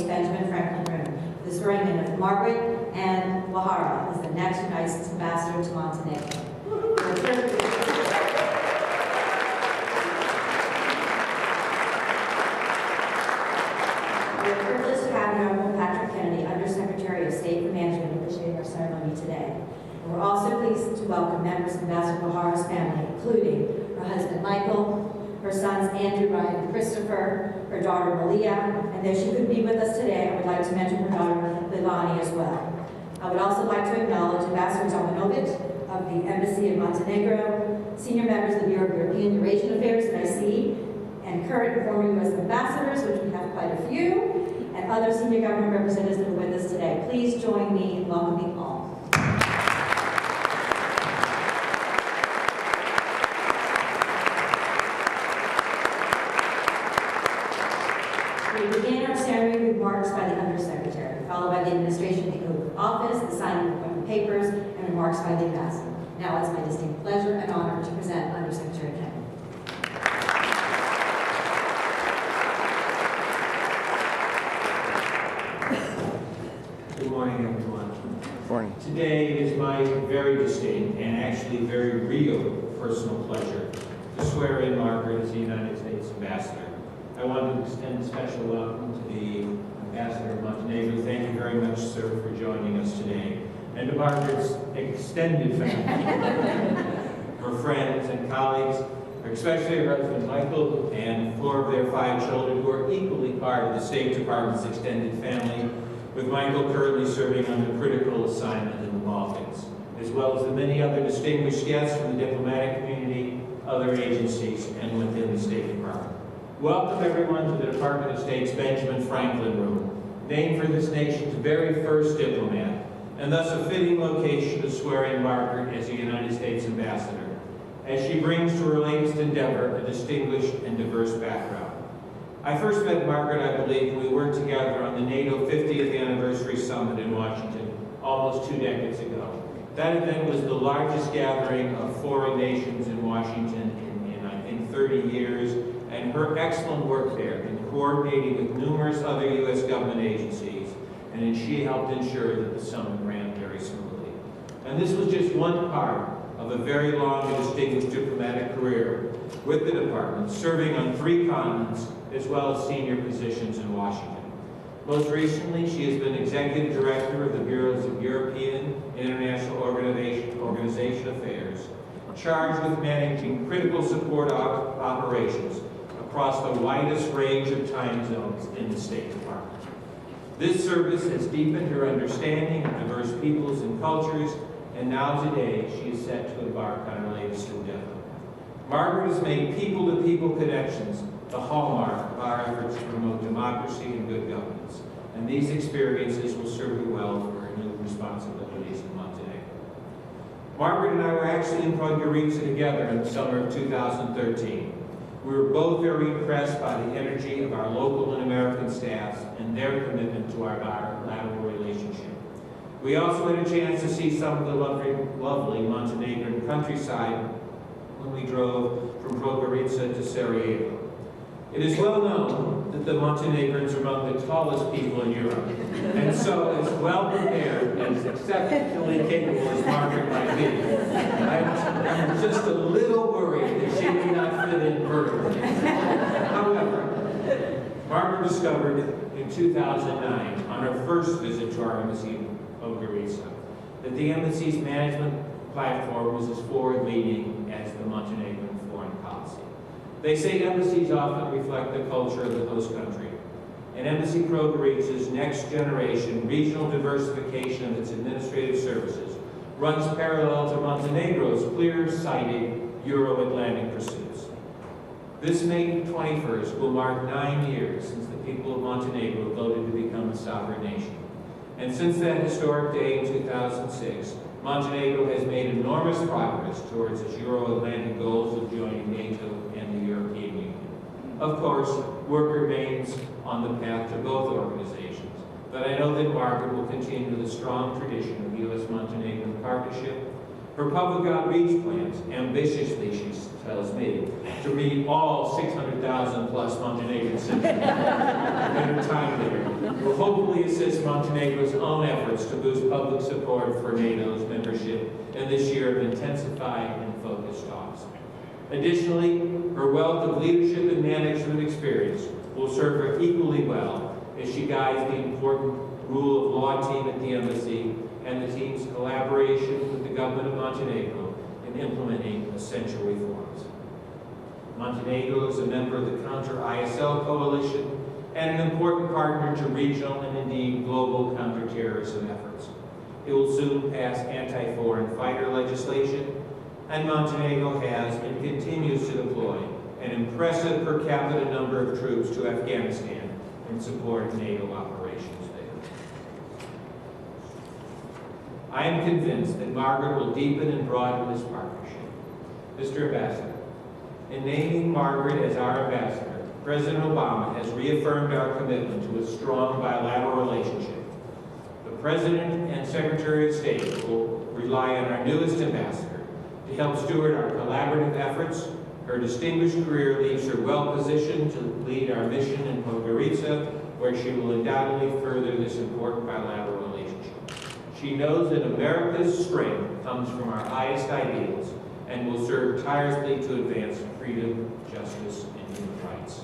Benjamin Franklin Room. The swearing-in of Margaret and Uyehara as the next United States Ambassador to Montenegro. We are privileged to have the Honorable Patrick Kennedy, Undersecretary of State for Management, officiating our ceremony today. And we're also pleased to welcome members of Ambassador Uyehara's family, including her husband Michael, her sons Andrew, Ryan, and Christopher, her daughter Malia, and though she couldn't be with us today, I would like to mention her daughter Lilani as well. I would also like to acknowledge Ambassador Zelmanovic of the Embassy of Montenegro, senior members of the Bureau of European and Eurasian Affairs that I see, and current and former U.S. ambassadors, which we have quite a few, and other senior government representatives that are with us today. Please join me in welcoming all. We begin our ceremony with remarks by the Undersecretary, followed by the administration of the oath of office, the signing of appointment papers, and remarks by the ambassador. Now it's my distinct pleasure and honor to present Undersecretary Kennedy. Good morning, everyone. Good morning. Today is my very distinct and actually very real personal pleasure to swear in Margaret as the United States Ambassador. I want to extend a special welcome to the Ambassador of Montenegro. Thank you very much, sir, for joining us today. And to Margaret's extended family, her friends and colleagues, especially her husband Michael and 4 of their 5 children who are equally part of the State Department's extended family, with Michael currently serving on a critical assignment in the Balkans, as well as the many other distinguished guests from the diplomatic community, other agencies, and within the State Department. Welcome everyone to the Department of State's Benjamin Franklin Room, named for this nation's very first diplomat, and thus a fitting location to swear in Margaret as the United States Ambassador, as she brings to her latest endeavor a distinguished and diverse background. I first met Margaret, I believe, when we worked together on the NATO 50th Anniversary Summit in Washington almost 2 decades ago. That event was the largest gathering of foreign nations in Washington in I think, 30 years, and her excellent work there in coordinating with numerous other U.S. government agencies, and she helped ensure that the summit ran very smoothly. And this was just one part of a very long and distinguished diplomatic career with the department, serving on 3 continents, as well as senior positions in Washington. Most recently, she has been Executive Director of the Bureaus of European and International Organization Affairs, charged with managing critical support operations across the widest range of time zones in the State Department. This service has deepened her understanding of diverse peoples and cultures, and now today she is set to embark on her latest endeavor. Margaret has made people-to-people connections the hallmark of our efforts to promote democracy and good governance, and these experiences will serve her well for her new responsibilities in Montenegro. Margaret and I were actually in Podgorica together in the summer of 2013. We were both very impressed by the energy of our local and American staffs and their commitment to our bilateral relationship. We also had a chance to see some of the lovely Montenegrin countryside when we drove from Podgorica to Sarajevo. It is well known that the Montenegrins are among the tallest people in Europe, and so as well prepared and as exceptionally capable as Margaret might be, I'm just a little worried that she may not fit in vertically. However, Margaret discovered in 2009, on her first visit to our embassy in Podgorica, that the embassy's management platform was as forward-leaning as the Montenegrin foreign policy. They say embassies often reflect the culture of the host country, and Embassy Podgorica's next generation regional diversification of its administrative services runs parallel to Montenegro's clear-sighted Euro-Atlantic pursuits. This May 21st will mark 9 years since the people of Montenegro voted to become a sovereign nation. And since that historic day in 2006, Montenegro has made enormous progress towards its Euro-Atlantic goals of joining NATO and the European Union. Of course, work remains on the path to both organizations, but I know that Margaret will continue the strong tradition of U.S.-Montenegro partnership. Her public outreach plans, ambitiously, she tells me, to meet all 600,000 plus Montenegrin citizens in her time there, will assists Montenegro's own efforts to boost public support for NATO's membership in this year of intensified and focused talks. Additionally, her wealth of leadership and management experience will serve her equally well as she guides the important rule of law team at the embassy and the team's collaboration with the government of Montenegro in implementing essential reforms. Montenegro is a member of the Counter-ISL Coalition and an important partner to regional and indeed global counterterrorism efforts. It will soon pass anti-foreign fighter legislation, and Montenegro has and continues to deploy an impressive per capita number of troops to Afghanistan in support of NATO operations there. I am convinced that Margaret will deepen and broaden this partnership. Mr. Ambassador, in naming Margaret as our ambassador, President Obama has reaffirmed our commitment to a strong bilateral relationship. The President and Secretary of State will rely on our newest ambassador to help steward our collaborative efforts. Her distinguished career leaves her well-positioned to lead our mission in Podgorica, where she will undoubtedly further this important bilateral relationship. She knows that America's strength comes from our highest ideals and will serve tirelessly to advance freedom, justice, and human rights.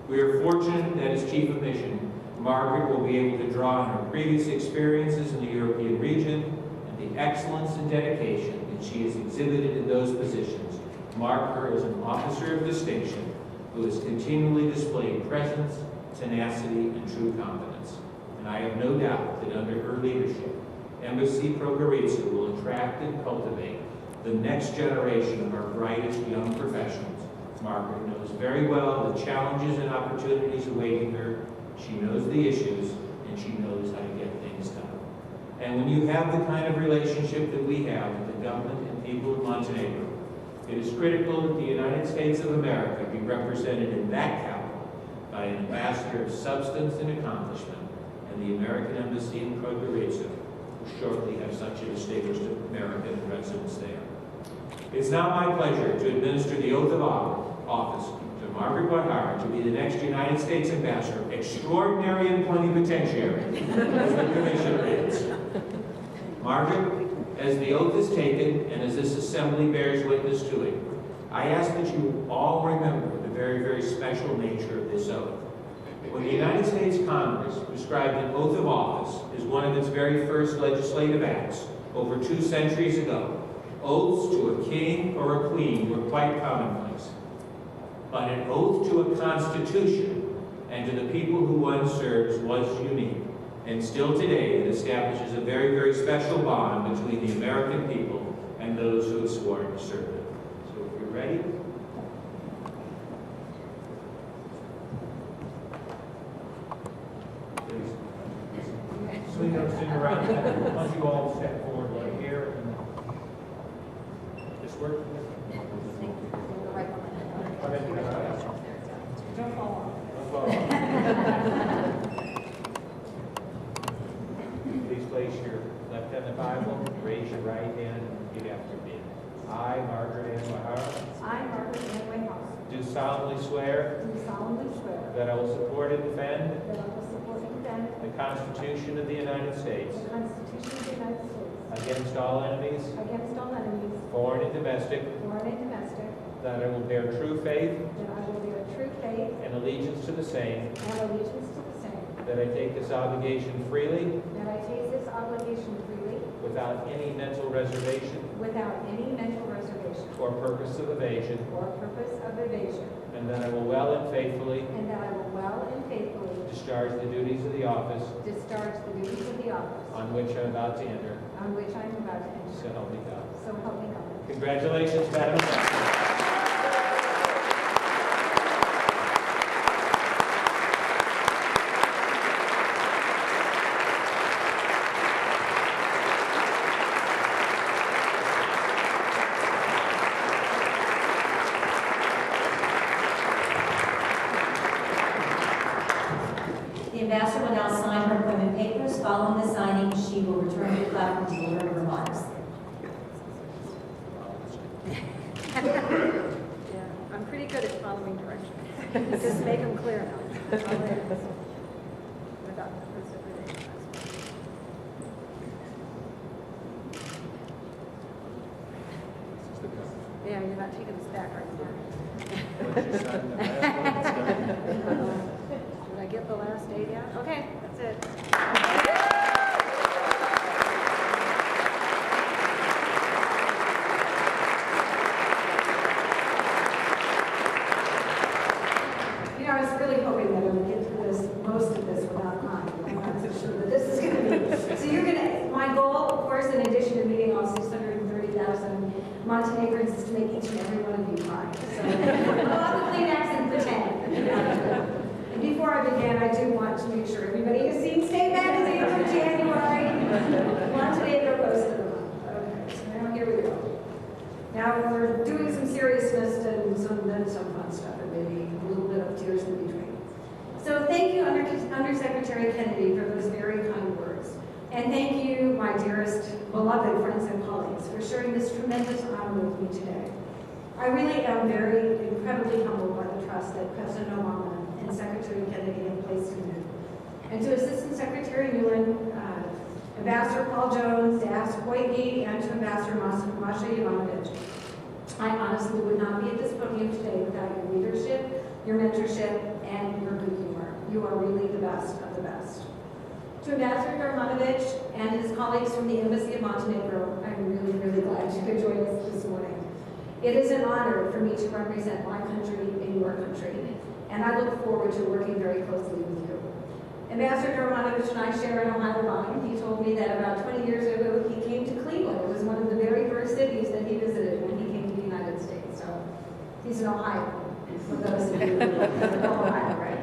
We are fortunate that as Chief of Mission, Margaret will be able to draw on her previous experiences in the European region and the excellence and dedication that she has exhibited in those positions mark her as an officer of distinction who has continually displayed presence, tenacity, and true competence. And I have no doubt that under her leadership, Embassy Podgorica will attract and cultivate the next generation of our brightest young professionals. Margaret knows very well the challenges and opportunities awaiting her. She knows the issues, and she knows how to get things done. And when you have the kind of relationship that we have with the government and people of Montenegro, it is critical that the United States of America be represented in that capital by an ambassador of substance and accomplishment, and the American Embassy in Podgorica will shortly have such a distinguished American residence there. It's now my pleasure to administer the oath of office to Margaret Uyehara to be the next United States Ambassador, extraordinary and plenipotentiary, as the Commission bids. Margaret, as the oath is taken and as this assembly bears witness to it, I ask that you all remember the very, very special nature of this oath. When the United States Congress prescribed an oath of office as one of its very first legislative acts over 2 centuries ago, oaths to a king or a queen were quite commonplace. But an oath to a constitution and to the people who one serves was unique. And still today, it establishes a very, very special bond between the American people and those who have sworn to serve it. So if you're ready. Please. Swing around. Why don't you all step forward right here. This work? Don't fall Please place your left hand on the Bible, raise your right hand, and repeat after me. I, Margaret Uyehara, I, Margaret Uyehara, do solemnly swear do solemnly swear that I will support and defend that I will support and defend the Constitution of the United States the Constitution of the United States against all enemies, against all enemies, foreign and domestic, foreign and domestic, that I will bear true faith that I will bear true faith and allegiance to the same, and allegiance to the same, that I take this obligation freely that I take this obligation freely without any mental reservation without any mental reservation or purpose of evasion, or purpose of evasion, and that I will well and faithfully and that I will well and faithfully discharge the duties of the office discharge the duties of the office on which I'm about to enter. on which I am about to So enter. help me God. So help me God. Congratulations, Madam Ambassador. The ambassador will now sign her appointment papers. Following the signing, she will return to the platform to deliver her remarks. Yeah, I'm pretty good at following directions. Just make them clear now. Yeah, you're not taking this back right now. Once you sign the last one, it's done. Did I get the last date yet? Okay, that's it. You know, I was really hoping that I would get through this, most of this without crying. I'm not so sure that this is going to be. So you're going to, my goal, of course, in addition to meeting all 630,000 Montenegrins is to make each and every one of you cry. So I'll have the Kleenex and pretend. And before I begin, I do want to make sure everybody has seen State Magazine for January. Montenegro Post of the Month. Okay, so now here we go. Now we're doing some seriousness and then some fun stuff, and maybe a little bit of tears in between. So thank you, Undersecretary Kennedy, for those very kind words. And thank you, my dearest, beloved friends and colleagues, for sharing this tremendous honor with me today. I really am very incredibly humbled by the trust that President Obama and Secretary Kennedy have placed in me. And to Assistant Secretary Newland, Ambassador Paul Jones, to Ambassador Whitney, and to Ambassador Masha Yovanovitch, I honestly would not be at this podium today without your leadership, your mentorship, and your good humor. You are really the best of the best. To Ambassador Darmanovich and his colleagues from the Embassy of Montenegro, I'm really, really glad you could join us this morning. It is an honor for me to represent my country in your country, and I look forward to working very closely with you. Ambassador Darmanovich and I share an Ohio line. He told me that about 20 years ago he came to Cleveland. It was one of the very first cities that he visited when he came to the United States. So he's an Ohioan, for those of you who know Ohio, right?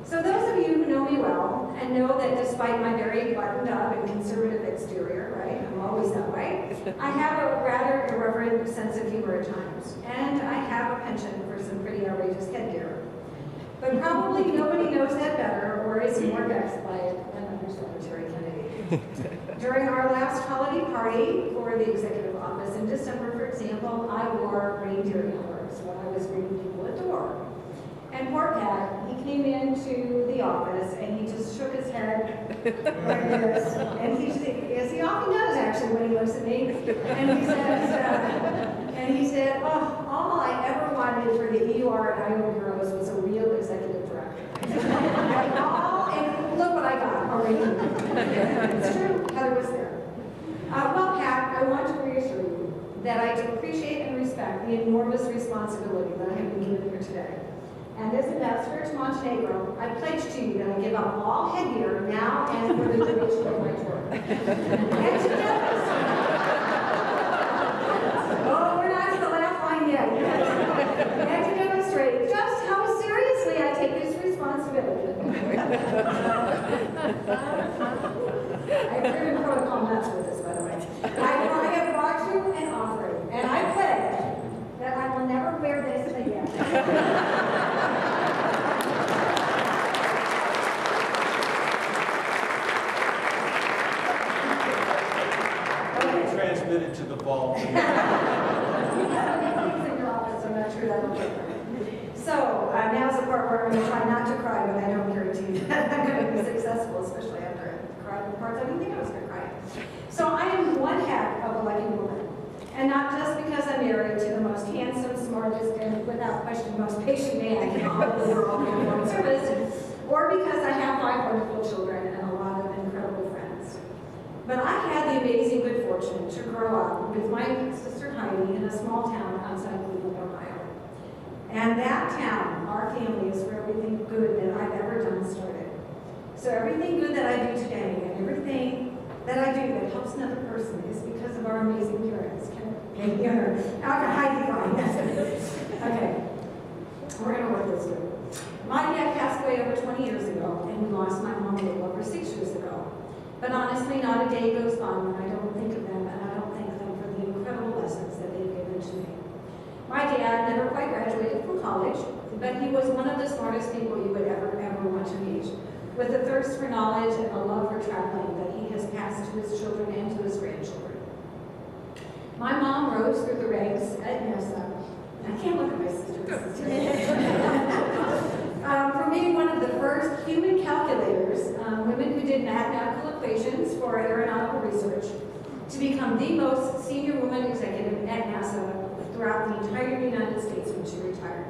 So those of you who know me well and know that despite my very buttoned up and conservative exterior, right, I'm always that way, I have a rather irreverent sense of humor at times, and I have a penchant for some pretty outrageous headgear. But probably nobody knows that better or is more vexed by it than Undersecretary Kennedy. During our last holiday party for the executive office in December, for example, I wore reindeer antlers when I was greeting people at the door. And poor Pat, he came into the office and he just shook his head like this. And as he often does actually when he looks at me. And he said, oh, all I ever wanted for the EUR and IO bureaus was a real executive director. And look what I got already. It's true, Heather was there. Well, Pat, I want to reassure you that I do appreciate and respect the enormous responsibility that I have been given here today. And as Ambassador to Montenegro, I pledge to you that I give up all headgear now and for the duration of my tour. And to demonstrate, oh, we're not to the last line yet. And to demonstrate just how seriously I take this responsibility. I've driven protocol nuts with this, by the way. I have brought you an offering, and I pledge that I will never wear this again. Transmitted to the vault. You have things in your office, I'm not sure that'll work. So now's the part where I'm going to try not to cry, but I don't guarantee that I'm going to be successful, especially after I cried the parts I didn't think I was going to cry. So I am one heck of a lucky woman. And not just because I'm married to the most handsome, smartest, and without question most patient man in all of the world in foreign service, or because I have 5 wonderful children and a lot of incredible friends. But I had the amazing good fortune to grow up with my sister Heidi in a small town outside Cleveland, Ohio. And that town, our family, is where everything good that I've ever done started. So everything good that I do today and everything that I do that helps another person is because of our amazing parents. Can you hear her? Heidi going. Okay, we're going to work this through. My dad passed away over 20 years ago, and we lost my mom a little over 6 years ago. But honestly, not a day goes by when I don't think of them, and I don't thank them for the incredible lessons that they've given to me. My dad never quite graduated from college, but he was one of the smartest people you would ever want to meet, with a thirst for knowledge and a love for traveling that he has passed to his children and to his grandchildren. My mom rose through the ranks at NASA. I can't look at my sister. For me, one of the first human calculators, women who did mathematical equations for aeronautical research, to become the most senior woman executive at NASA throughout the entire United States when she retired.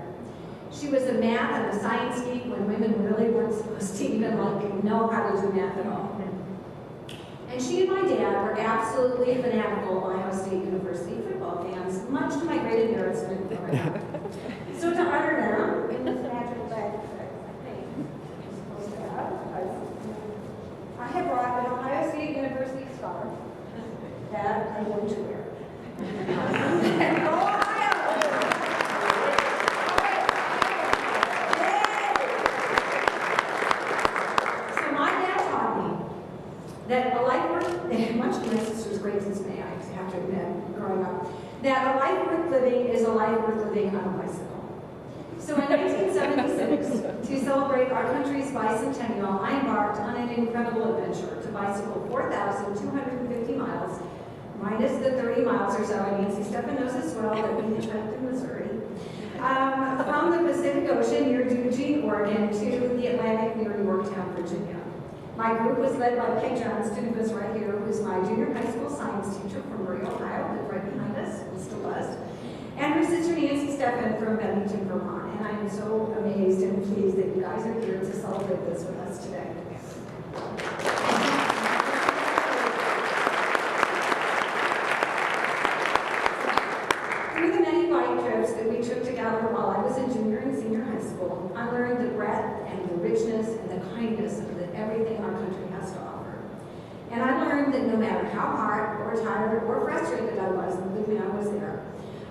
She was a math and a science geek when women really weren't supposed to even know how to do math at all. And she and my dad were absolutely fanatical Ohio State University football fans, much to my great embarrassment growing up. So to honor them, in this magic bag I have brought an Ohio State University scarf that I'm going to wear. Go Ohio! So my dad taught me that a life worth, much to my sister's great dismay, I have to admit, growing up, that a life worth living is a life worth living on a bicycle. So in 1976, to celebrate our country's bicentennial, I embarked on an incredible adventure to bicycle 4,250 miles, minus the 30 miles or so, and Nancy Steffen knows as well, that we hitchhiked in Missouri, from the Pacific Ocean near Eugene, Oregon, to the Atlantic near Yorktown, Virginia. My group was led by Peg Johnston, who is right here, who's my junior high school science teacher from Murray, Ohio, lived right behind us, and still does, and her sister Nancy Steffen from Bennington, Vermont. And I am so amazed and pleased that you guys are here to celebrate this with us today. Through the many bike trips that we took together while I was in junior and senior high school, I learned the breadth and the richness and the kindness of everything our country has to offer. And I learned that no matter how hard or tired or frustrated I was, and believe me, I was there,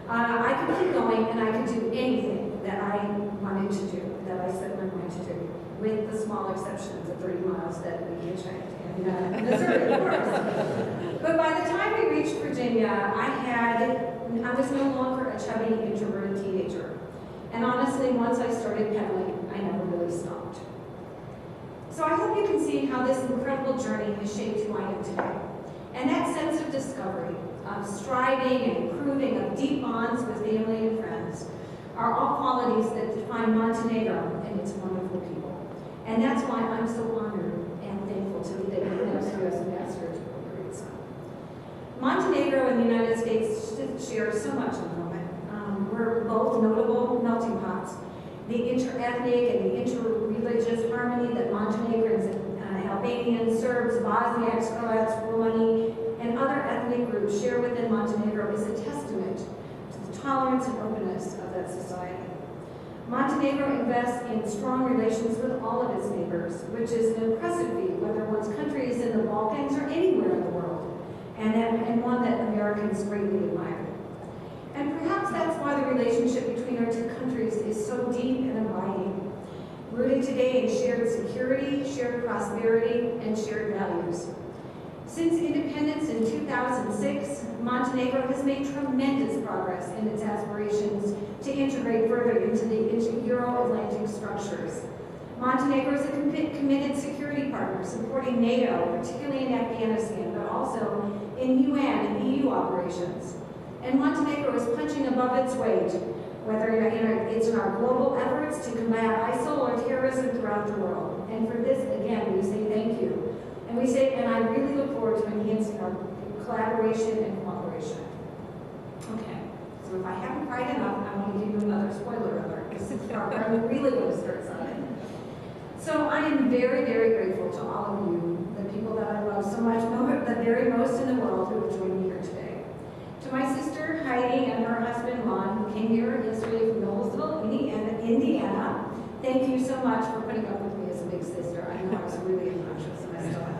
I could keep going and I could do anything that I wanted to do, that I set my mind to do, with the small exception of the 30 miles that we hitchhiked in Missouri, of course. But by the time we reached Virginia, I was no longer a chubby, introverted teenager. And honestly, once I started pedaling, I never really stopped. So I hope you can see how this incredible journey has shaped who I am today. And that sense of discovery, of striving and improving, of deep bonds with family and friends, are all qualities that define Montenegro and its wonderful people. And that's why I'm so honored and thankful to be the next U.S. ambassador to Bulgaria. Montenegro and the United States share so much in common. We're both notable melting pots. The inter-ethnic and the inter-religious harmony that Montenegrins, Albanians, Serbs, Bosniaks, Croats, Romani, and other ethnic groups share within Montenegro is a testament to the tolerance and openness of that society. Montenegro invests in strong relations with all of its neighbors, which is an impressive feat, whether one's country is in the Balkans or anywhere in the world, and one that Americans greatly admire. And perhaps that's why the relationship between our two countries is so deep and abiding, rooted today in shared security, shared prosperity, and shared values. Since independence in 2006, Montenegro has made tremendous progress in its aspirations to integrate further into the Euro-Atlantic structures. Montenegro is a committed security partner, supporting NATO, particularly in Afghanistan, but also in UN and EU operations. And Montenegro is punching above its weight, whether it's in our global efforts to combat ISIL or terrorism throughout the world. And for this, again, we say thank you. And I really look forward to enhancing our collaboration and cooperation. Okay, so if I haven't cried enough, I want to give you another spoiler alert. This is the part where I'm really going to start sobbing. So I am very, very grateful to all of you, the people that I love so much, the very most in the world who have joined me here today. To my sister Heidi and her husband Lon, who came here yesterday from Noblesville, Indiana, thank you so much for putting up with me as a big sister. I know I was really obnoxious and I still am.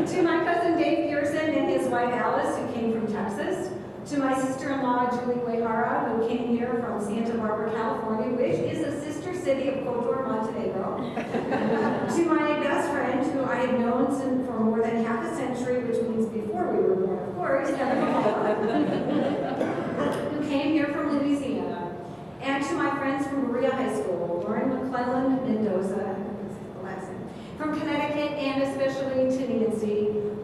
To my cousin Dave Pearson and his wife Alice, who came from Texas. To my sister-in-law Julie Uyehara, who came here from Santa Barbara, California, which is a sister city of Kotor, Montenegro. To my best friend, who I have known for more than half a century, which means before we were born, of course, who came here from Louisiana. And to my friends from Berea High School, Lauren McClellan Mendoza, from Connecticut, and especially to Nancy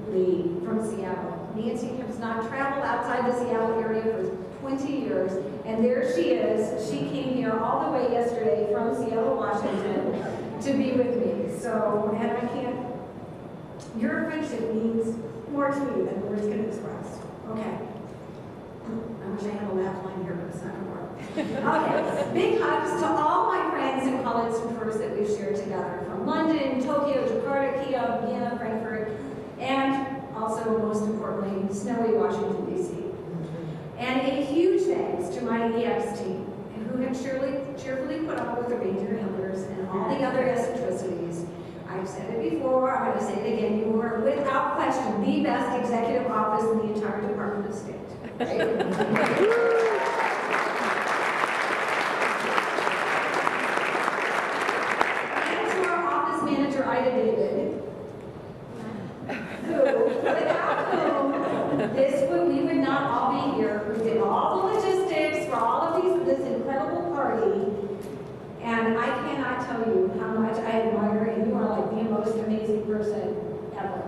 Lee from Seattle. Nancy has not traveled outside the Seattle area for 20 years, and there she is. She came here all the way yesterday from Seattle, Washington, to be with me. So, and I can't, your friendship means more to me than words can express. Okay. I wish I had a laugh line here, but it's not going to work. Okay, big hugs to all my friends and colleagues and tours that we've shared together from London, Tokyo, Jakarta, Kiev, Vienna, Frankfurt, and also, most importantly, snowy Washington, D.C. And a huge thanks to my EX team, who have cheerfully put up with the reindeer handlers and all the other eccentricities. I've said it before, I'm going to say it again, you are without question the best executive office in the entire Department of State. Right? We would not all be here. We did all the logistics for all of this incredible party. And I cannot tell you how much I admire, and you are like the most amazing person ever.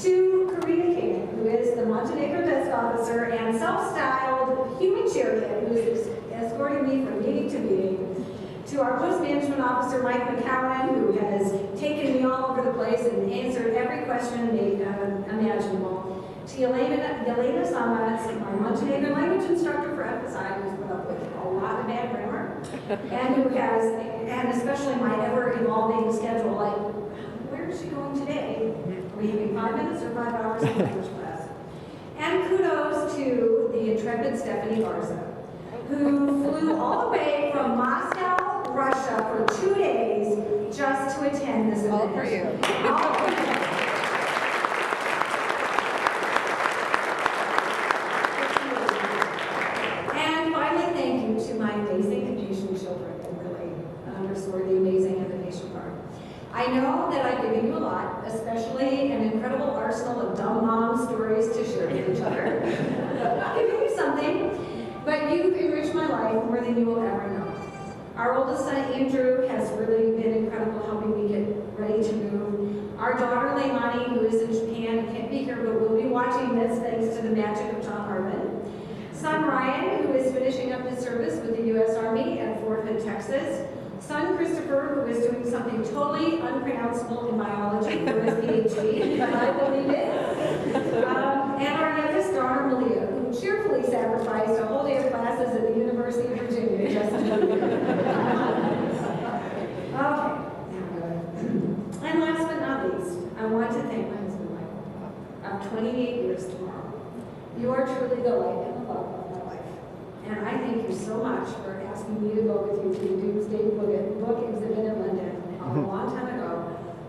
To Karina King, who is the Montenegro desk officer and self-styled human chariot who is escorting me from meeting to meeting. To our post-management officer, Mike McCowan, who has taken me all over the place and answered every question imaginable. To Yelena Sama, my Montenegro language instructor for FSI, who's put up with a lot of bad grammar, and who has, and especially my ever-evolving schedule, like, where is she going today? Are we having 5 minutes or 5 hours in English class? And kudos to the intrepid Stephanie Garza, who flew all the way from Moscow, Russia for 2 days just to attend this event. All for you. All for you. And finally, thank you to my amazing Asian children, and really underscore the amazing invitation part. I know that I've given you a lot, especially an incredible arsenal of dumb mom stories to share with each other. I've given you something, but you've enriched my life more than you will ever know. Our oldest son, Andrew, has really been incredible helping me get ready to move. Our daughter, Leilani, who is in Japan, can't be here, but will be watching this thanks to the magic of Tom Hartman. Son, Ryan, who is finishing up his service with the U.S. Army at Fort Hood, Texas. Son Christopher, who is doing something totally unpronounceable in biology for his PhD, but I believe it. And our youngest daughter, Malia, who cheerfully sacrificed a whole day of classes at the University of Virginia just to be here. Okay, and last but not least, I want to thank my husband, Michael, of 28 years tomorrow. You are truly the light and the love of my life. And I thank you so much for asking me to go with you to the Doomsday Book exhibit in London a long time ago.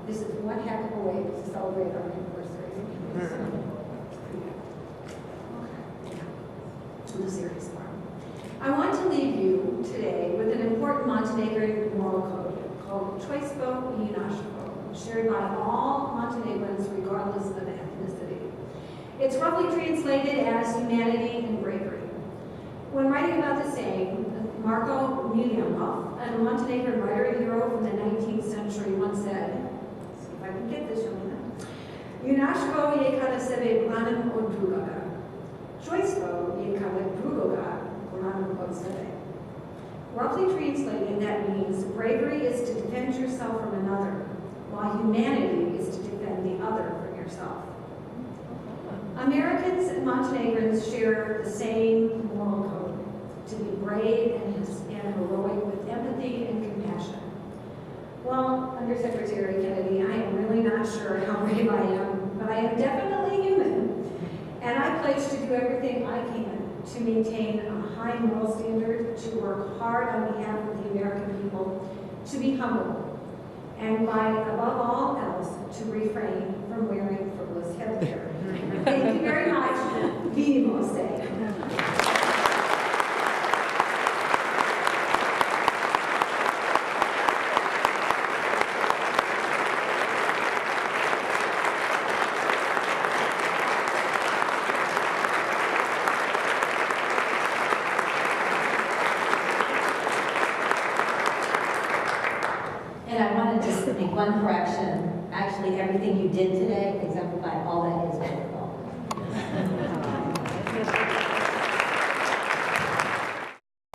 This is one heck of a way to celebrate our anniversary. To the serious part. I want to leave you today with an important Montenegrin moral code called Choicevo I Junaštvo, shared by all Montenegrins regardless of ethnicity. It's roughly translated as humanity and bravery. When writing about the saying, Marko Miljanov, a Montenegrin writer and hero from the 19th century, once said, let's see if I can get this, Jelena. Junaštvo je kada sebe branim od drugoga. Choicevo je kada drugoga branim od sebe. Roughly translated, that means bravery is to defend yourself from another, while humanity is to defend the other from yourself. Americans and Montenegrins share the same moral code, to be brave and heroic with empathy and compassion. Well, Undersecretary Kennedy, I am really not sure how brave I am, but I am definitely human, and I pledge to do everything I can to maintain a high moral standard, to work hard on behalf of the American people, to be humble, and by above all else, to refrain from wearing frivolous headgear. Thank you very much. Vimos. And I wanted to make one correction. Actually, everything you did today exemplified all that is wonderful.